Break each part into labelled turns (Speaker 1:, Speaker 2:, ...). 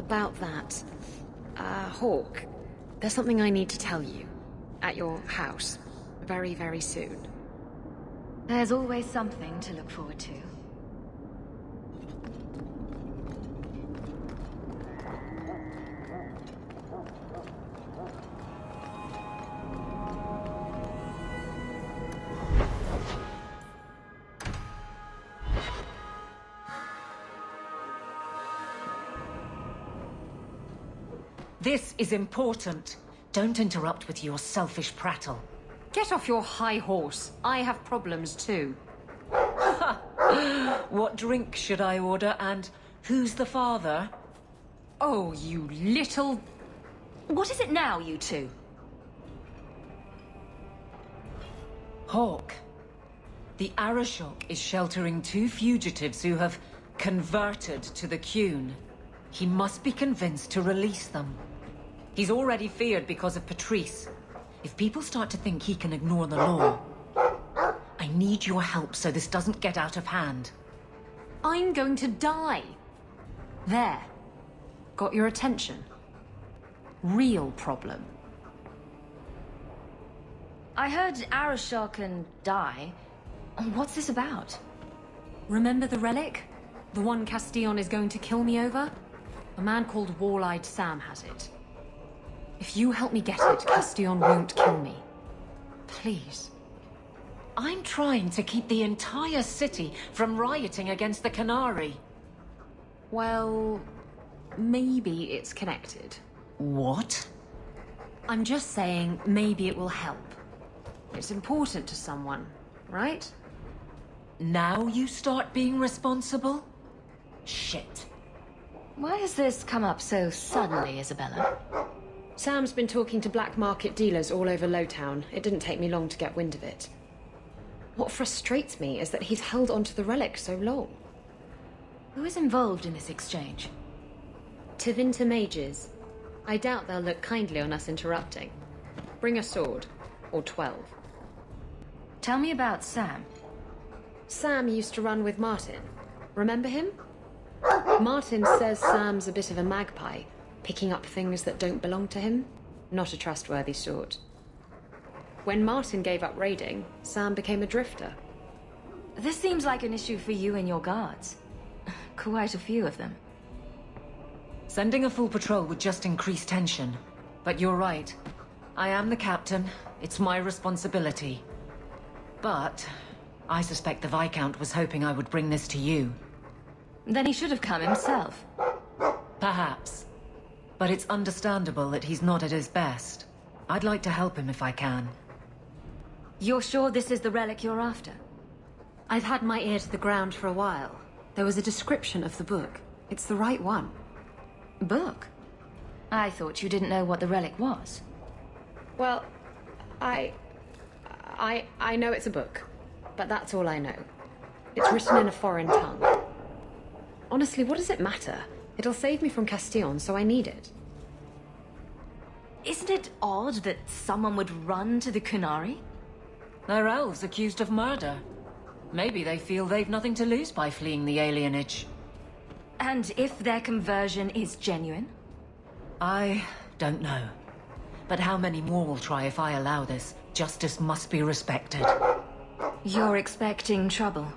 Speaker 1: about that. Hawke, there's something I need to tell you. At your house. Very, very soon.
Speaker 2: There's always something to look forward to.
Speaker 3: This is important. Don't interrupt with your selfish prattle.
Speaker 1: Get off your high horse. I have problems too.
Speaker 3: What drink should I order, and who's the father?
Speaker 1: Oh, you little...
Speaker 2: What is it now, you two?
Speaker 3: Hawke. The Arashok is sheltering 2 fugitives who have converted to the Qun. He must be convinced to release them. He's already feared because of Patrice. If people start to think he can ignore the law, I need your help so this doesn't get out of hand.
Speaker 1: I'm going to die. There. Got your attention? Real problem.
Speaker 2: I heard Arashok and die. What's this about?
Speaker 1: Remember the relic? The one Castillon is going to kill me over? A man called Wall-Eyed Sam has it. If you help me get it, Castillon won't kill me. Please.
Speaker 3: I'm trying to keep the entire city from rioting against the Canary.
Speaker 1: Well, maybe it's connected.
Speaker 3: What?
Speaker 1: I'm just saying maybe it will help. It's important to someone, right?
Speaker 3: Now you start being responsible? Shit.
Speaker 2: Why has this come up so suddenly, Isabela?
Speaker 1: Sam's been talking to black market dealers all over Lowtown. It didn't take me long to get wind of it. What frustrates me is that he's held onto the relic so long.
Speaker 2: Who is involved in this exchange?
Speaker 1: Tevinter mages. I doubt they'll look kindly on us interrupting. Bring a sword. Or 12.
Speaker 2: Tell me about Sam.
Speaker 1: Sam used to run with Martin. Remember him? Martin says Sam's a bit of a magpie, picking up things that don't belong to him. Not a trustworthy sort. When Martin gave up raiding, Sam became a drifter.
Speaker 2: This seems like an issue for you and your guards. Quite a few of them.
Speaker 3: Sending a full patrol would just increase tension. But you're right. I am the captain. It's my responsibility. But I suspect the Viscount was hoping I would bring this to you.
Speaker 2: Then he should have come himself.
Speaker 3: Perhaps. But it's understandable that he's not at his best. I'd like to help him if I can.
Speaker 2: You're sure this is the relic you're after?
Speaker 1: I've had my ear to the ground for a while. There was a description of the book. It's the right one.
Speaker 2: Book? I thought you didn't know what the relic was.
Speaker 1: Well, I know it's a book, but that's all I know. It's written in a foreign tongue. Honestly, what does it matter? It'll save me from Castillon, so I need it.
Speaker 2: Isn't it odd that someone would run to the Canary?
Speaker 3: They're elves accused of murder. Maybe they feel they've nothing to lose by fleeing the alienage.
Speaker 2: And if their conversion is genuine?
Speaker 3: I don't know. But how many more will try if I allow this? Justice must be respected.
Speaker 2: You're expecting trouble?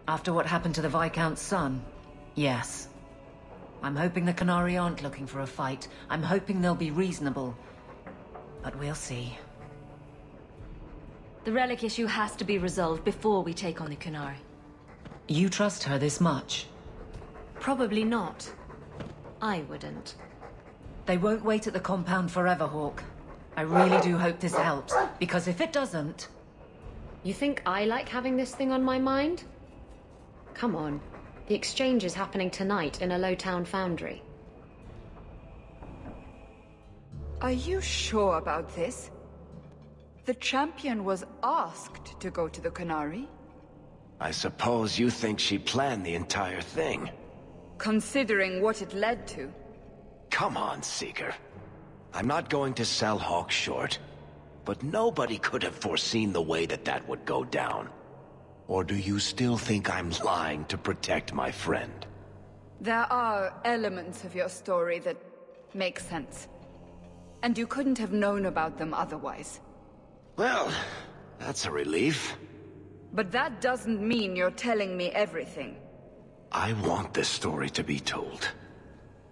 Speaker 3: After what happened to the Viscount's son, yes. I'm hoping the Canary aren't looking for a fight. I'm hoping they'll be reasonable. But we'll see.
Speaker 2: The relic issue has to be resolved before we take on the Canary.
Speaker 3: You trust her this much?
Speaker 1: Probably not. I wouldn't.
Speaker 3: They won't wait at the compound forever, Hawke. I really do hope this helps, because if it doesn't...
Speaker 1: You think I like having this thing on my mind? Come on. The exchange is happening tonight in a Lowtown Foundry.
Speaker 4: Are you sure about this? The champion was asked to go to the Canary.
Speaker 5: I suppose you think she planned the entire thing.
Speaker 4: Considering what it led to.
Speaker 5: Come on, Seeker. I'm not going to sell Hawke short, but nobody could have foreseen the way that would go down. Or do you still think I'm lying to protect my friend?
Speaker 4: There are elements of your story that make sense. And you couldn't have known about them otherwise.
Speaker 5: Well, that's a relief.
Speaker 4: But that doesn't mean you're telling me everything.
Speaker 5: I want this story to be told.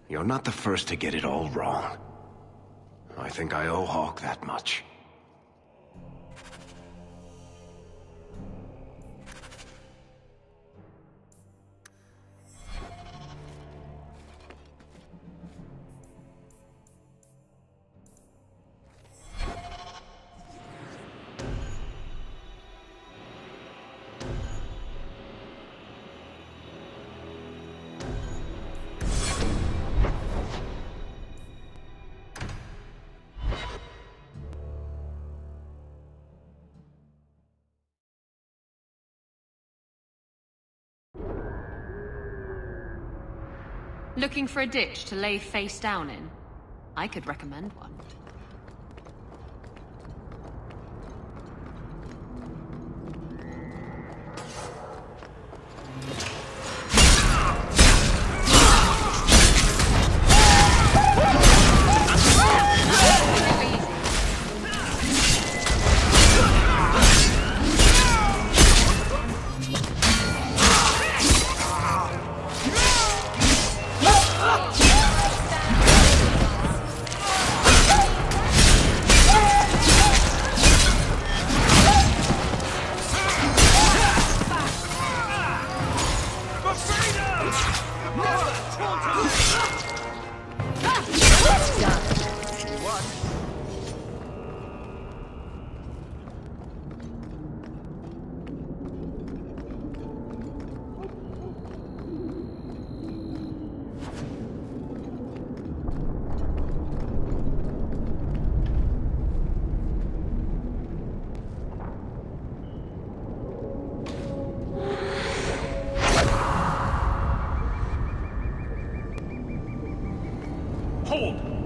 Speaker 5: You're not the first to get it all wrong. I think I owe Hawke that much.
Speaker 1: Looking for a ditch to lay face down in? I could recommend one.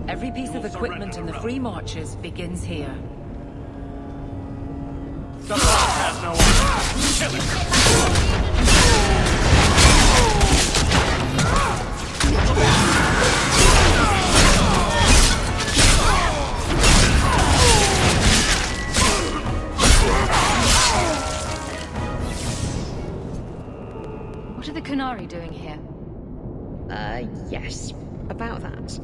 Speaker 3: Every piece of equipment in the Free Marches begins here.
Speaker 6: The boss has no honor. Kill it!
Speaker 2: What are the Qunari doing here?
Speaker 1: Yes. About that.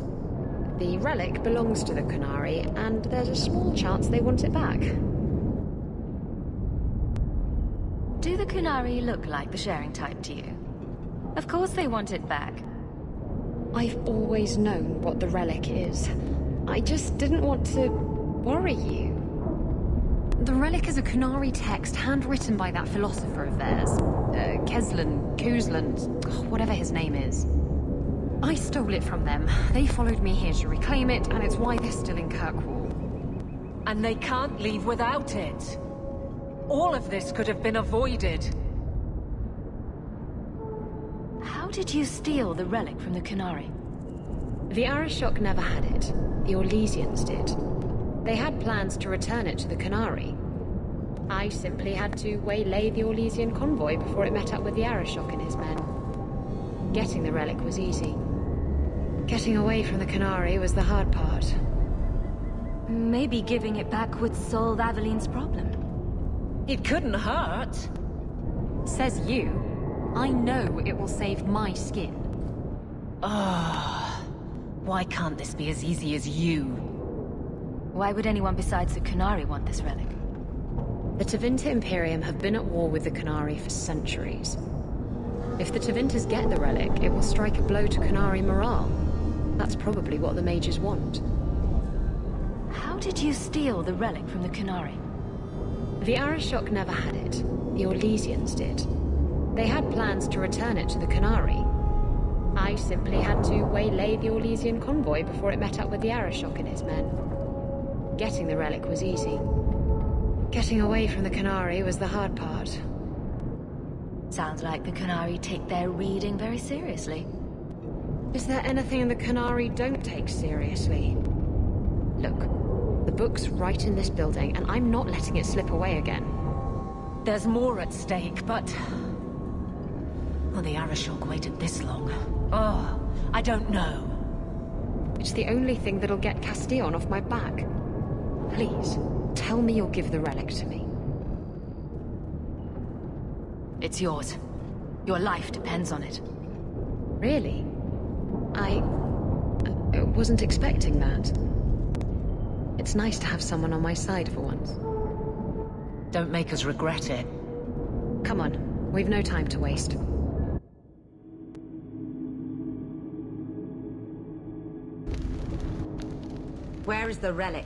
Speaker 1: The relic belongs to the Qunari, and there's a small chance they want it back.
Speaker 2: Do the Qunari look like the sharing type to you? Of course they want it back.
Speaker 1: I've always known what the relic is. I just didn't want to worry you. The relic is a Qunari text handwritten by that philosopher of theirs. Kuzland, whatever his name is. I stole it from them. They followed me here to reclaim it, and it's why they're still in Kirkwall.
Speaker 3: And they can't leave without it. All of this could have been avoided.
Speaker 2: How did you steal the relic from the Qunari?
Speaker 1: The Arishok never had it. The Orlesians did. They had plans to return it to the Qunari. I simply had to waylay the Orlesian convoy before it met up with the Arishok and his men. Getting the relic was easy. Getting away from the Qunari was the hard part.
Speaker 2: Maybe giving it back would solve Aveline's problem.
Speaker 3: It couldn't hurt.
Speaker 1: Says you. I know it will save my skin.
Speaker 3: Why can't this be as easy as you?
Speaker 2: Why would anyone besides the Qunari want this relic?
Speaker 1: The Tevinter Imperium have been at war with the Qunari for centuries. If the Tevinters get the relic, it will strike a blow to Qunari morale. That's probably what the mages want.
Speaker 2: How did you steal the relic from the Qunari?
Speaker 1: The Arishok never had it. The Orlesians did. They had plans to return it to the Qunari. I simply had to waylay the Orlesian convoy before it met up with the Arishok and his men. Getting the relic was easy. Getting away from the Qunari was the hard part.
Speaker 2: Sounds like the Qunari take their reading very seriously.
Speaker 1: Is there anything the Qunari don't take seriously? Look, the book's right in this building, and I'm not letting it slip away again.
Speaker 3: There's more at stake, but... Well, the Arishok waited this long. Oh, I don't know.
Speaker 1: It's the only thing that'll get Castillon off my back. Please, tell me you'll give the relic to me.
Speaker 2: It's yours. Your life depends on it.
Speaker 1: Really? I wasn't expecting that. It's nice to have someone on my side for once.
Speaker 3: Don't make us regret it.
Speaker 1: Come on, we've no time to waste.
Speaker 7: Where is the relic?